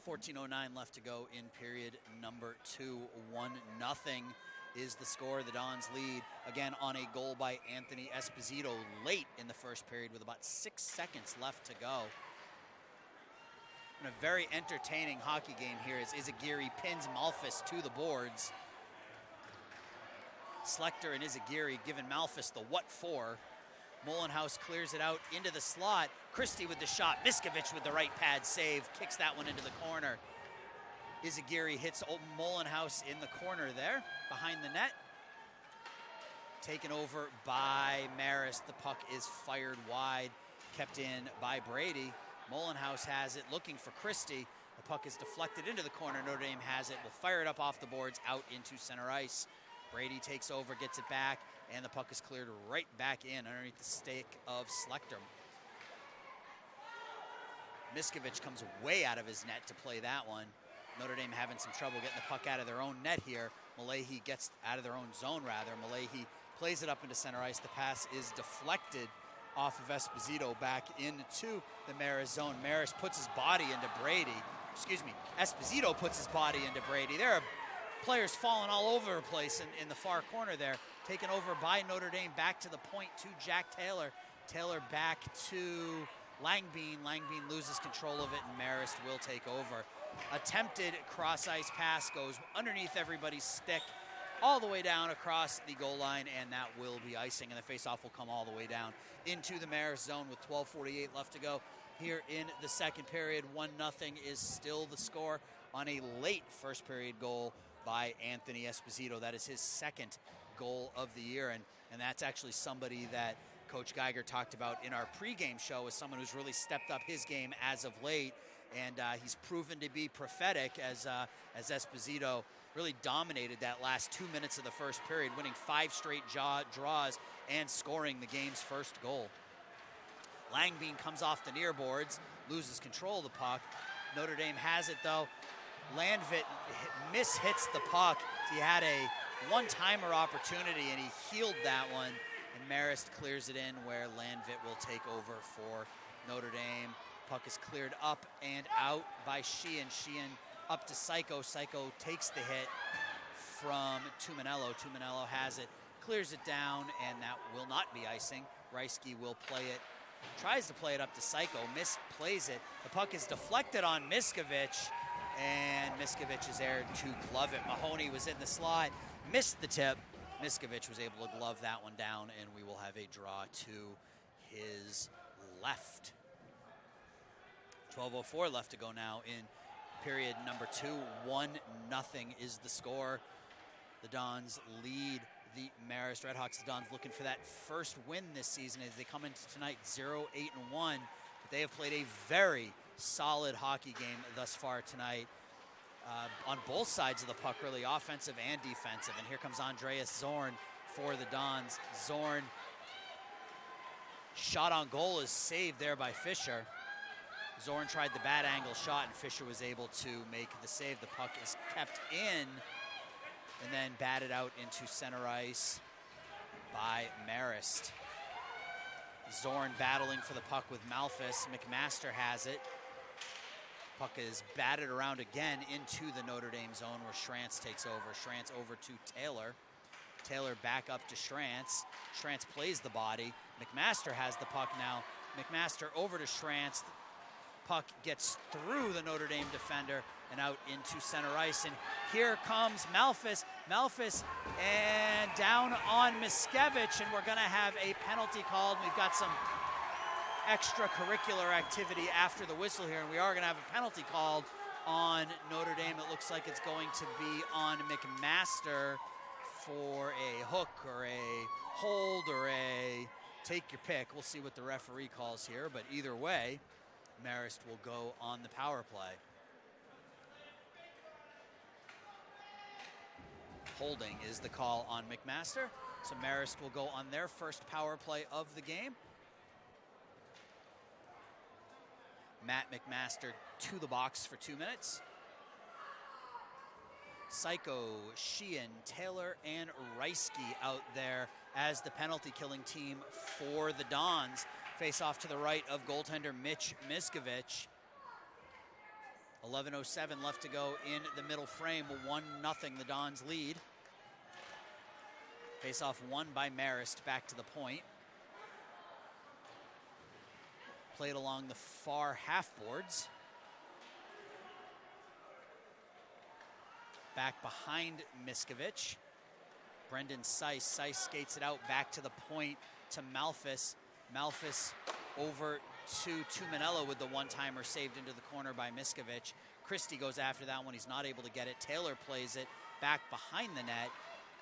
14:09 left to go in period number 2. 1-0 is the score. The Dons lead again on a goal by Anthony Esposito late in the first period with about 6 seconds left to go. And a very entertaining hockey game here as Izagiri pins Malphus to the boards. Slechta and Izagiri giving Malphus the what for. Molenhouse clears it out into the slot. Christie with the shot. Miskovich with the right pad save. Kicks that one into the corner. Izagiri hits Molenhouse in the corner there, behind the net. Taken over by Marist. The puck is fired wide, kept in by Brady. Molenhouse has it, looking for Christie. The puck is deflected into the corner. Notre Dame has it. Will fire it up off the boards, out into center ice. Brady takes over, gets it back, and the puck is cleared right back in underneath the stake of Slechta. Miskovich comes way out of his net to play that one. Notre Dame having some trouble getting the puck out of their own net here. Malahi gets out of their own zone, rather. Malahi plays it up into center ice. The pass is deflected off of Esposito back into the Marist zone. Marist puts his body into Brady. Excuse me, Esposito puts his body into Brady. There are players falling all over the place in the far corner there. Taken over by Notre Dame, back to the point to Jack Taylor. Taylor back to Langbein. Langbein loses control of it, and Marist will take over. Attempted cross-ice pass goes underneath everybody's stick all the way down across the goal line, and that will be icing, and the face-off will come all the way down into the Marist zone with 12:48 left to go here in the second period. 1-0 is still the score on a late first period goal by Anthony Esposito. That is his second goal of the year, and that's actually somebody that Coach Geiger talked about in our pregame show as someone who's really stepped up his game as of late, and he's proven to be prophetic as Esposito really dominated that last 2 minutes of the first period, winning 5 straight draws and scoring the game's first goal. Langbein comes off the near boards, loses control of the puck. Notre Dame has it though. Landvit mishits the puck. He had a one-timer opportunity and he healed that one, and Marist clears it in where Landvit will take over for Notre Dame. Puck is cleared up and out by Sheehan. Sheehan up to Psycho. Psycho takes the hit from Tuminello. Tuminello has it, clears it down, and that will not be icing. Reisky will play it, tries to play it up to Psycho, misplays it. The puck is deflected on Miskovich, and Miskovich is there to glove it. Mahoney was in the slot, missed the tip. Miskovich was able to glove that one down, and we will have a draw to his left. 12:04 left to go now in period number 2. 1-0 is the score. The Dons lead the Marist Redhawks. The Dons looking for that first win this season as they come into tonight 0-8-1. But they have played a very solid hockey game thus far tonight on both sides of the puck, really offensive and defensive. And here comes Andreas Zorn for the Dons. Zorn, shot on goal is saved there by Fisher. Zorn tried the bad angle shot, and Fisher was able to make the save. The puck is kept in and then batted out into center ice by Marist. Zorn battling for the puck with Malphus. McMaster has it. Puck is batted around again into the Notre Dame zone where Schrantz takes over. Schrantz over to Taylor. Taylor back up to Schrantz. Schrantz plays the body. McMaster has the puck now. McMaster over to Schrantz. Puck gets through the Notre Dame defender and out into center ice. And here comes Malphus. Malphus and down on Miskovich, and we're going to have a penalty called. We've got some extracurricular activity after the whistle here, and we are going to have a penalty called on Notre Dame. It looks like it's going to be on McMaster for a hook or a hold or a take your pick. We'll see what the referee calls here, but either way, Marist will go on the power play. Holding is the call on McMaster, so Marist will go on their first power play of the game. Matt McMaster to the box for 2 minutes. Psycho, Sheehan, Taylor, and Reisky out there as the penalty killing team for the Dons. Face off to the right of goaltender Mitch Miskovich. 11:07 left to go in the middle frame. 1-0 the Dons lead. Face-off won by Marist, back to the point. Played along the far half boards. Back behind Miskovich. Brendan Seiss. Seiss skates it out back to the point to Malphus. Malphus over to Tuminello with the one-timer saved into the corner by Miskovich. Christie goes after that one. He's not able to get it. Taylor plays it back behind the net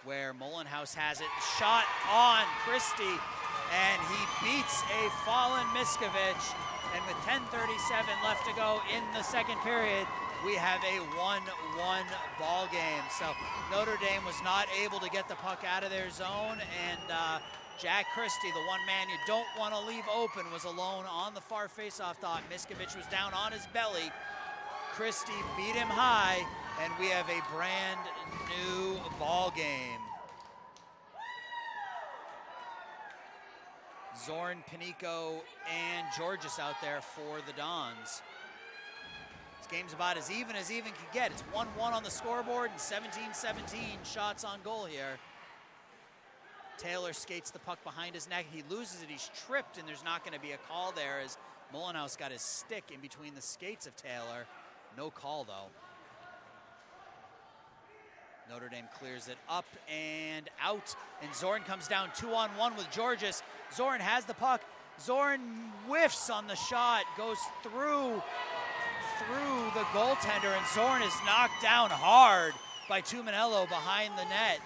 where Mullenhouse has it. Shot on Christie, and he beats a fallen Miskovich. And with 10:37 left to go in the second period, we have a 1-1 ball game. So Notre Dame was not able to get the puck out of their zone, and Jack Christie, the one man you don't want to leave open, was alone on the far faceoff dot. Miskovich was down on his belly. Christie beat him high, and we have a brand new ball game. Zorn, Panico, and Georges out there for the Dons. This game's about as even can get. It's 1-1 on the scoreboard and 17-17 shots on goal here. Taylor skates the puck behind his neck. He loses it. He's tripped, and there's not going to be a call there as Mullenhouse got his stick in between the skates of Taylor. No call, though. Notre Dame clears it up and out, and Zorn comes down 2-on-1 with Georges. Zorn has the puck. Zorn whiffs on the shot, goes through the goaltender, and Zorn is knocked down hard by Tuminello behind the net.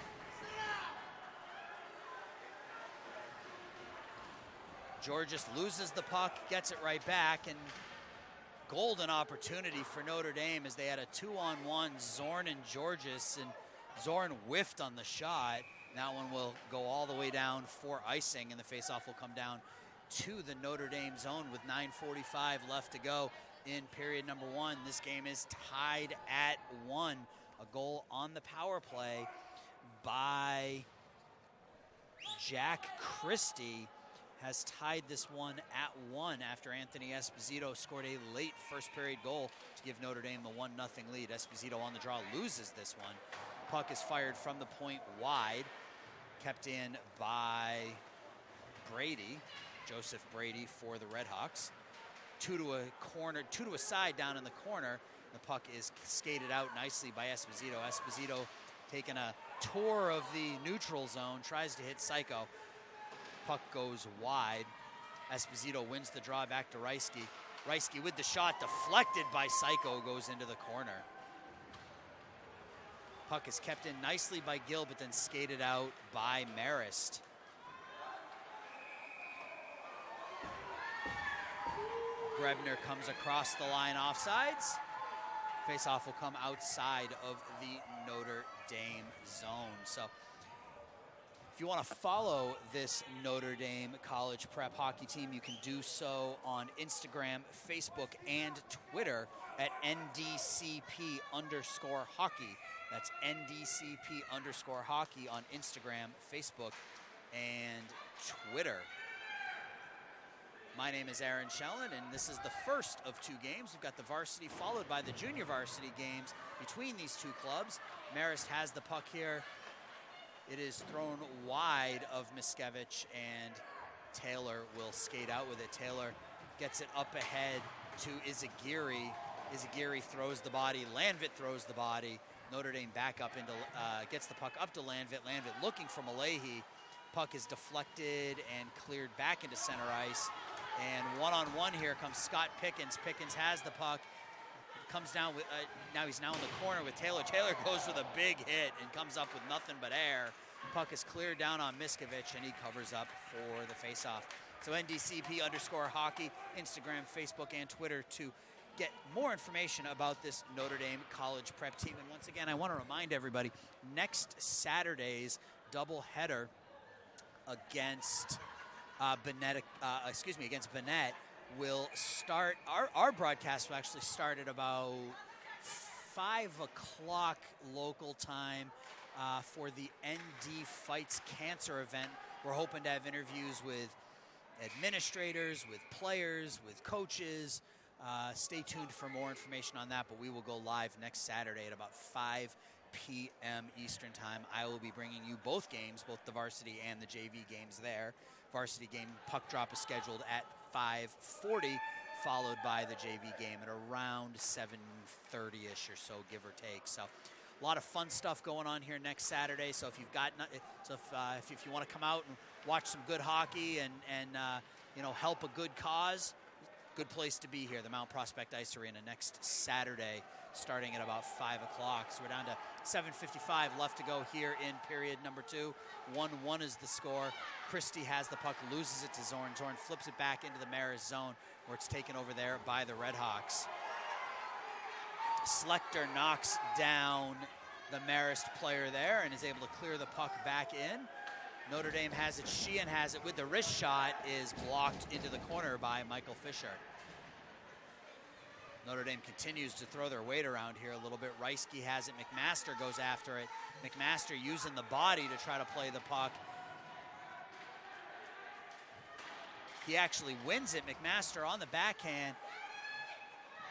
Georges loses the puck, gets it right back, and golden opportunity for Notre Dame as they had a 2-on-1, Zorn and Georges, and Zorn whiffed on the shot. That one will go all the way down for icing, and the faceoff will come down to the Notre Dame zone with 9:45 left to go in period number one. This game is tied at 1. A goal on the power play by Jack Christie has tied this one at 1 after Anthony Esposito scored a late first period goal to give Notre Dame the 1-0 lead. Esposito on the draw loses this one. Puck is fired from the point wide, kept in by Brady, Joseph Brady for the Redhawks. Two to a side down in the corner. The puck is skated out nicely by Esposito. Esposito taking a tour of the neutral zone, tries to hit Psycho. Puck goes wide. Esposito wins the draw back to Reisky. Reisky with the shot deflected by Psycho, goes into the corner. Puck is kept in nicely by Gill, but then skated out by Marist. Grebner comes across the line offsides. Faceoff will come outside of the Notre Dame zone. So if you want to follow this Notre Dame college prep hockey team, you can do so on Instagram, Facebook, and Twitter at NDCP_hockey. That's NDCP_hockey on Instagram, Facebook, and Twitter. My name is Aaron Shellen, and this is the first of 2 games. We've got the varsity followed by the junior varsity games between these 2 clubs. Marist has the puck here. It is thrown wide of Miskovich, and Taylor will skate out with it. Taylor gets it up ahead to Izagiri. Izagiri throws the body. Landvit throws the body. Notre Dame back up into, gets the puck up to Landvit. Landvit looking for Malahi. Puck is deflected and cleared back into center ice. And one-on-one here comes Scott Pickens. Pickens has the puck. Comes down with, now he's now in the corner with Taylor. Taylor goes with a big hit and comes up with nothing but air. Puck is cleared down on Miskovich, and he covers up for the faceoff. So NDCP_hockey, Instagram, Facebook, and Twitter to get more information about this Notre Dame college prep team. And once again, I want to remind everybody, next Saturday's doubleheader against against Bennett will start. Our broadcast will actually start at about 5 o'clock local time for the ND Fights Cancer event. We're hoping to have interviews with administrators, with players, with coaches, Stay tuned for more information on that, but we will go live next Saturday at about 5 p.m. Eastern time. I will be bringing you both games, both the varsity and the JV games there. Varsity game puck drop is scheduled at 5:40, followed by the JV game at around 7:30-ish or so, give or take. So a lot of fun stuff going on here next Saturday. So if you've got, if you want to come out and watch some good hockey and help a good cause, good place to be here, the Mount Prospect Ice Arena next Saturday, starting at about 5 o'clock. So we're down to 7:55 left to go here in period number 2. 1-1 is the score. Christie has the puck, loses it to Zorn. Zorn flips it back into the Marist zone, where it's taken over there by the Redhawks. Slechter knocks down the Marist player there and is able to clear the puck back in. Notre Dame has it. Sheehan has it with the wrist shot, is blocked into the corner by Michael Fisher. Notre Dame continues to throw their weight around here a little bit. Reisky has it. McMaster goes after it. McMaster using the body to try to play the puck. He actually wins it. McMaster on the backhand.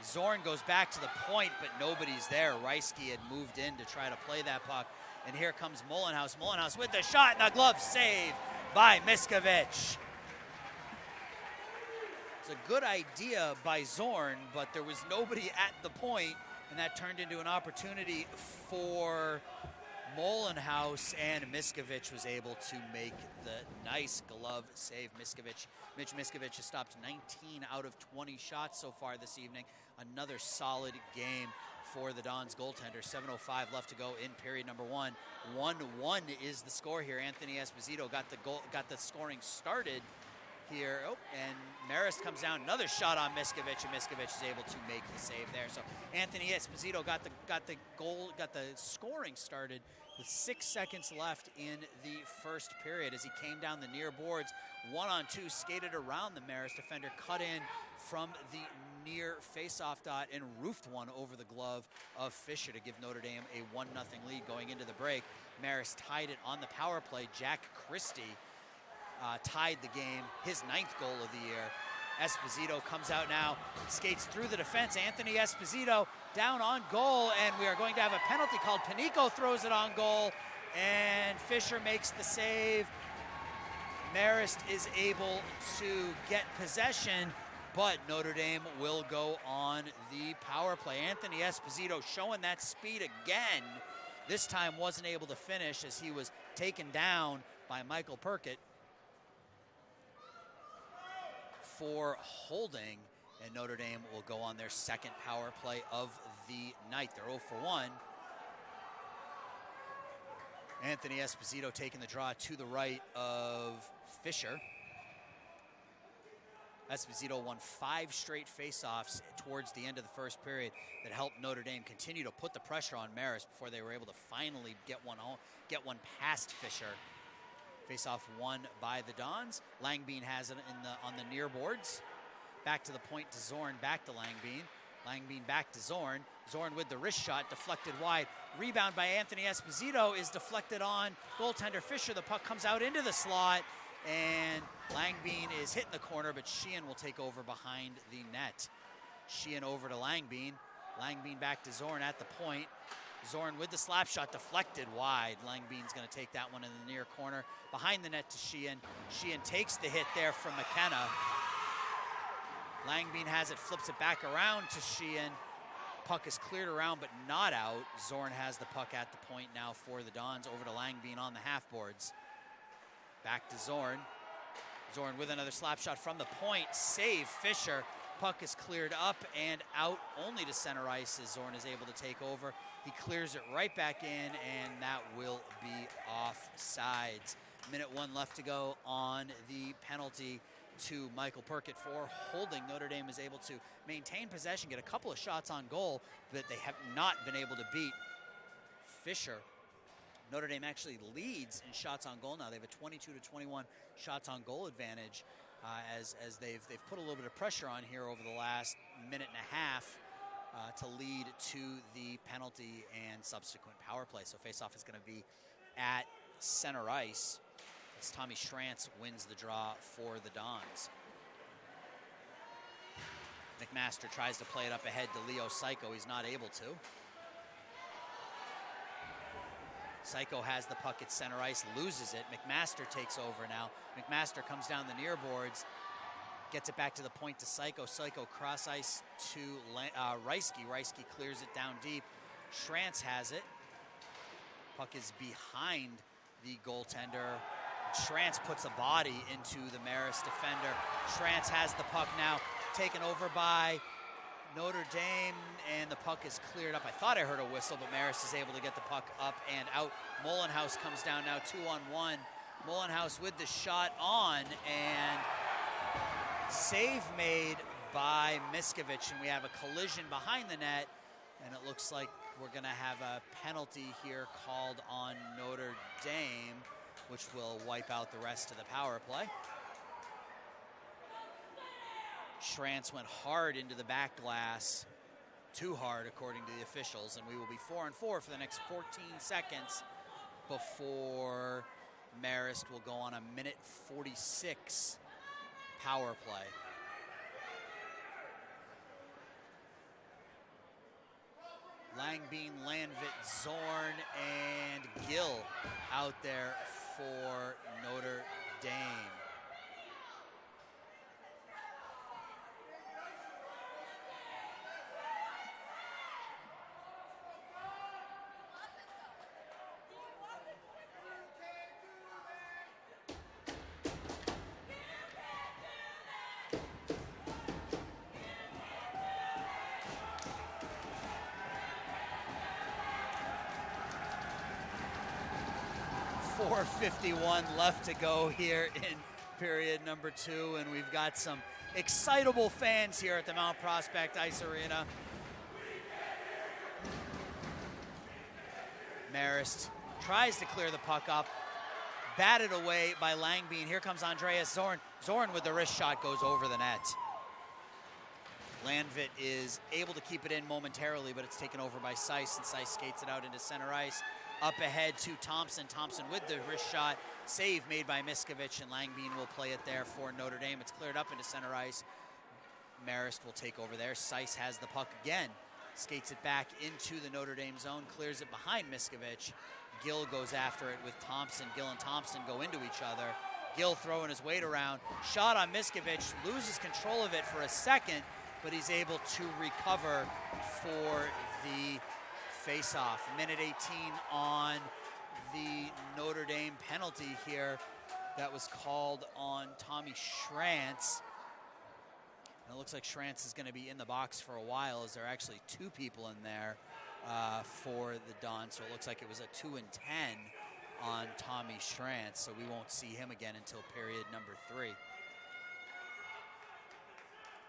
Zorn goes back to the point, but nobody's there. Reisky had moved in to try to play that puck. And here comes Mullenhouse. Mullenhouse with the shot and the glove save by Miskovich. It's a good idea by Zorn, but there was nobody at the point, and that turned into an opportunity for Mullenhouse, and Miskovich was able to make the nice glove save. Mitch Miskovich has stopped 19 out of 20 shots so far this evening. Another solid game for the Dons goaltender. 7:05 left to go in period number 1. 1-1 is the score here. Anthony Esposito got the scoring started here. Oh, and Marist comes down. Another shot on Miskovich, and Miskovich is able to make the save there. So Anthony Esposito got the scoring started with 6 seconds left in the first period as he came down the near boards. 1-on-2, skated around the Marist defender, cut in from the near face-off dot and roofed one over the glove of Fisher to give Notre Dame a 1-0 lead going into the break. Marist tied it on the power play. Jack Christie tied the game, his 9th goal of the year. Esposito comes out now, skates through the defense. Anthony Esposito down on goal, and we are going to have a penalty called. Panico throws it on goal, and Fisher makes the save. Marist is able to get possession, but Notre Dame will go on the power play. Anthony Esposito showing that speed again. This time wasn't able to finish as he was taken down by Michael Perkett for holding, and Notre Dame will go on their second power play of the night. They're 0 for 1. Anthony Esposito taking the draw to the right of Fisher. Esposito won 5 straight faceoffs towards the end of the first period that helped Notre Dame continue to put the pressure on Marist before they were able to finally get one past Fisher. Faceoff won by the Dons. Langbein has it on the near boards. Back to the point to Zorn, back to Langbein. Langbein back to Zorn. Zorn with the wrist shot, deflected wide. Rebound by Anthony Esposito is deflected on goaltender Fisher. The puck comes out into the slot, and Langbein is hitting the corner, but Sheehan will take over behind the net. Sheehan over to Langbein. Langbein back to Zorn at the point. Zorn with the slap shot, deflected wide. Langbein's going to take that one in the near corner. Behind the net to Sheehan. Sheehan takes the hit there from McKenna. Langbein has it, flips it back around to Sheehan. Puck is cleared around, but not out. Zorn has the puck at the point now for the Dons. Over to Langbein on the half boards. Back to Zorn. Zorn with another slap shot from the point. Save Fisher. Puck is cleared up and out only to center ice as Zorn is able to take over. He clears it right back in, and that will be offsides. Minute 1 left to go on the penalty to Michael Perkett for holding. Notre Dame is able to maintain possession, get a couple of shots on goal that they have not been able to beat Fisher. Notre Dame actually leads in shots on goal now. They have a 22-21 shots on goal advantage as they've put a little bit of pressure on here over the last minute and a half to lead to the penalty and subsequent power play. So faceoff is going to be at center ice as Tommy Schrantz wins the draw for the Dons. McMaster tries to play it up ahead to Leo Psycho. He's not able to. Psycho has the puck at center ice, loses it. McMaster takes over now. McMaster comes down the near boards, gets it back to the point to Psycho. Psycho cross ice to Reisky. Reisky clears it down deep. Schrantz has it. Puck is behind the goaltender. Schrantz puts a body into the Marist defender. Schrantz has the puck now, taken over by Notre Dame, and the puck is cleared up. I thought I heard a whistle, but Marist is able to get the puck up and out. Mullenhouse comes down now, 2-on-1. Mullenhouse with the shot on, and save made by Miskovich, and we have a collision behind the net, and it looks like we're going to have a penalty here called on Notre Dame, which will wipe out the rest of the power play. Schrantz went hard into the back glass, too hard according to the officials, and we will be 4-on-4 for the next 14 seconds before Marist will go on a minute 46 power play. Langbein, Landvit, Zorn, and Gill out there for Notre Dame. .451 left to go here in period number 2, and we've got some excitable fans here at the Mount Prospect Ice Arena. Marist tries to clear the puck up, batted away by Langbein. Here comes Andreas Zorn. Zorn with the wrist shot goes over the net. Landvit is able to keep it in momentarily, but it's taken over by Seiss, and Seiss skates it out into center ice. Up ahead to Thompson. Thompson with the wrist shot. Save made by Miskovich, and Langbein will play it there for Notre Dame. It's cleared up into center ice. Marist will take over there. Seiss has the puck again. Skates it back into the Notre Dame zone. Clears it behind Miskovich. Gill goes after it with Thompson. Gill and Thompson go into each other. Gill throwing his weight around. Shot on Miskovich. Loses control of it for a second, but he's able to recover for the face-off. Minute 18 on the Notre Dame penalty here that was called on Tommy Schrantz. And it looks like Schrantz is going to be in the box for a while, as there are actually 2 people in there for the Dons. So it looks like it was a 2 and 10 on Tommy Schrantz, so we won't see him again until period number 3.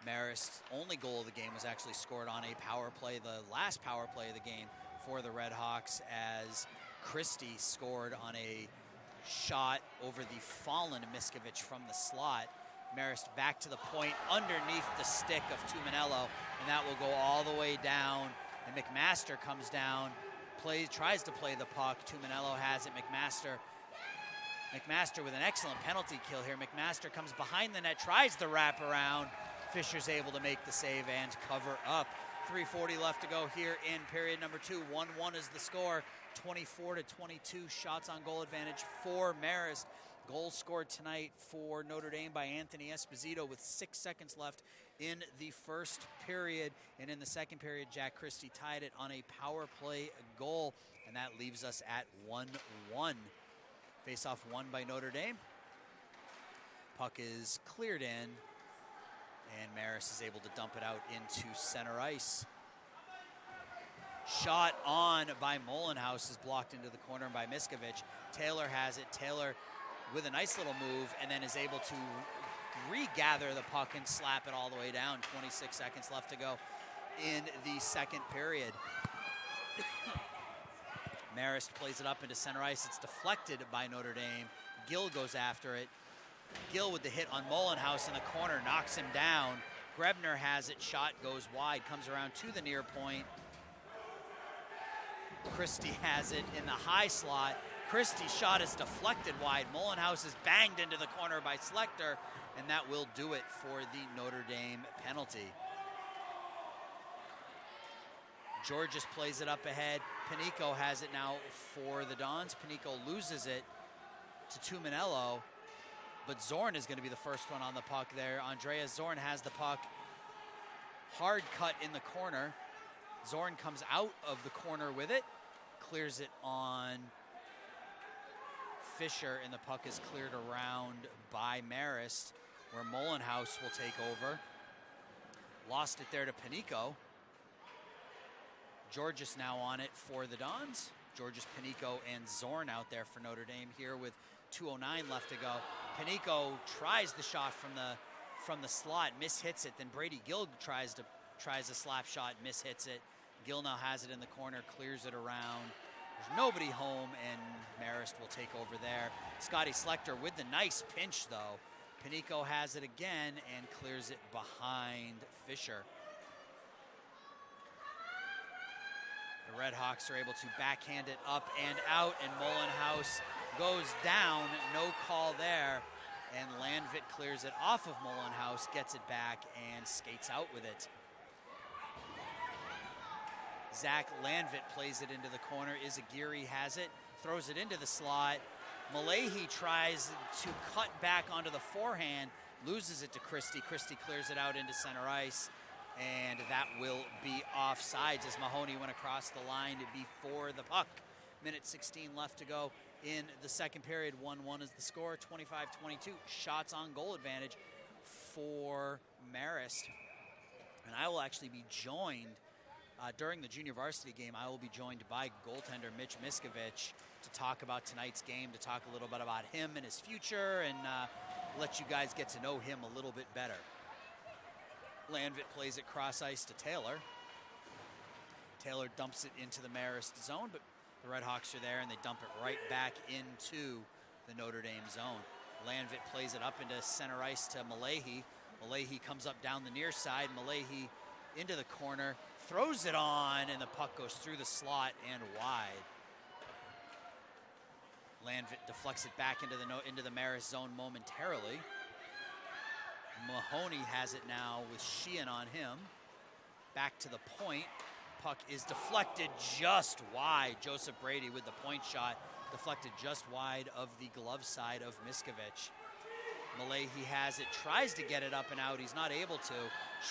Marist's only goal of the game was actually scored on a power play, the last power play of the game for the Redhawks, as Christie scored on a shot over the fallen Miskovich from the slot. Marist back to the point underneath the stick of Tuminello, and that will go all the way down. And McMaster comes down, tries to play the puck. Tuminello has it. McMaster with an excellent penalty kill here. McMaster comes behind the net, tries the wraparound. Fisher's able to make the save and cover up. 3:40 left to go here in period number 2. 1-1 is the score. 24-22 shots on goal advantage for Marist. Goal scored tonight for Notre Dame by Anthony Esposito with 6 seconds left in the first period. And in the second period, Jack Christie tied it on a power play goal. And that leaves us at 1-1. Face-off won by Notre Dame. Puck is cleared in, and Marist is able to dump it out into center ice. Shot on by Mullenhouse is blocked into the corner by Miskovich. Taylor has it. Taylor with a nice little move, and then is able to regather the puck and slap it all the way down. 26 seconds left to go in the second period. Marist plays it up into center ice. It's deflected by Notre Dame. Gill goes after it. Gill with the hit on Mullenhouse in the corner, knocks him down. Grebner has it, shot goes wide, comes around to the near point. Christie has it in the high slot. Christie's shot is deflected wide. Mullenhouse is banged into the corner by Slekter, and that will do it for the Notre Dame penalty. Georges plays it up ahead. Panico has it now for the Dons. Panico loses it to Tuminello, but Zorn is going to be the first one on the puck there. Andreas Zorn has the puck. Hard cut in the corner. Zorn comes out of the corner with it, clears it on Fisher, and the puck is cleared around by Marist, where Molenhouse will take over. Lost it there to Panico. Georges now on it for the Dons. Georges, Panico, and Zorn out there for Notre Dame here with 2:09 left to go. Panico tries the shot from the slot, mishits it. Then Brady Gill tries a slap shot, mishits it. Gill now has it in the corner, clears it around. There's nobody home, and Marist will take over there. Scotty Schlechter with the nice pinch, though. Panico has it again and clears it behind Fisher. The Red Hawks are able to backhand it up and out, and Molenhouse goes down. No call there, and Landvit clears it off of Molenhouse, gets it back, and skates out with it. Zach Landvit plays it into the corner. Izagiri has it, throws it into the slot. Malahi tries to cut back onto the forehand, loses it to Christie. Christie clears it out into center ice, and that will be offsides as Mahoney went across the line before the puck. Minute 16 left to go in the second period. 1-1 is the score, 25-22. Shots on goal advantage for Marist. And I will actually be joined during the junior varsity game. I will be joined by goaltender Mitch Miskovich to talk about tonight's game, to talk a little bit about him and his future, and let you guys get to know him a little bit better. Landvit plays it cross ice to Taylor. Taylor dumps it into the Marist zone, but the Red Hawks are there and they dump it right back into the Notre Dame zone. Landvit plays it up into center ice to Malahi. Malahi comes up down the near side. Malahi into the corner, throws it on, and the puck goes through the slot and wide. Landvit deflects it back into the Marist zone momentarily. Mahoney has it now with Sheehan on him. Back to the point. Puck is deflected just wide. Joseph Brady with the point shot, deflected just wide of the glove side of Miskovich. Malahi has it, tries to get it up and out. He's not able to.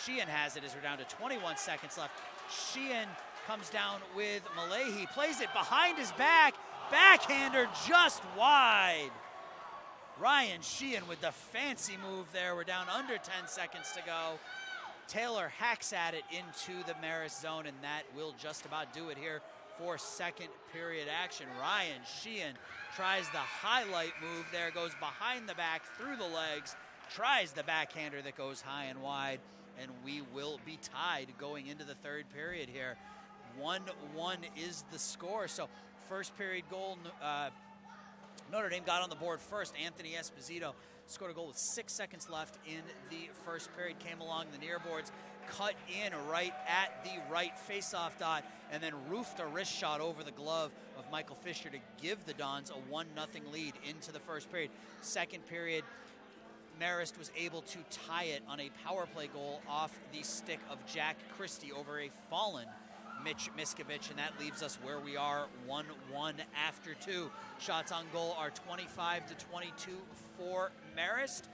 Sheehan has it as we're down to 21 seconds left. Sheehan comes down with Malahi, plays it behind his back. Backhander just wide. Ryan Sheehan with the fancy move there. We're down under 10 seconds to go. Taylor hacks at it into the Marist zone, and that will just about do it here for second period action. Ryan Sheehan tries the highlight move there, goes behind the back, through the legs, tries the backhander that goes high and wide, and we will be tied going into the third period here. 1-1 is the score. So first period goal, Notre Dame got on the board first. Anthony Esposito scored a goal with 6 seconds left in the first period. Came along the near boards, cut in right at the right faceoff dot, and then roofed a wrist shot over the glove of Michael Fisher to give the Dons a 1-0 lead into the first period. Second period, Marist was able to tie it on a power play goal off the stick of Jack Christie over a fallen Mitch Miskovich, and that leaves us where we are, 1-1 after 2. Shots on goal are 25-22 for Marist.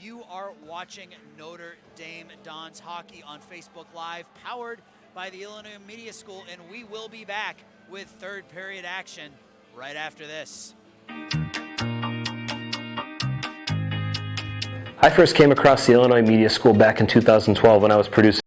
You are watching Notre Dame Dons hockey on Facebook Live, powered by the Illinois Media School, and we will be back with third period action right after this. I first came across the Illinois Media School back in 2012 when I was producing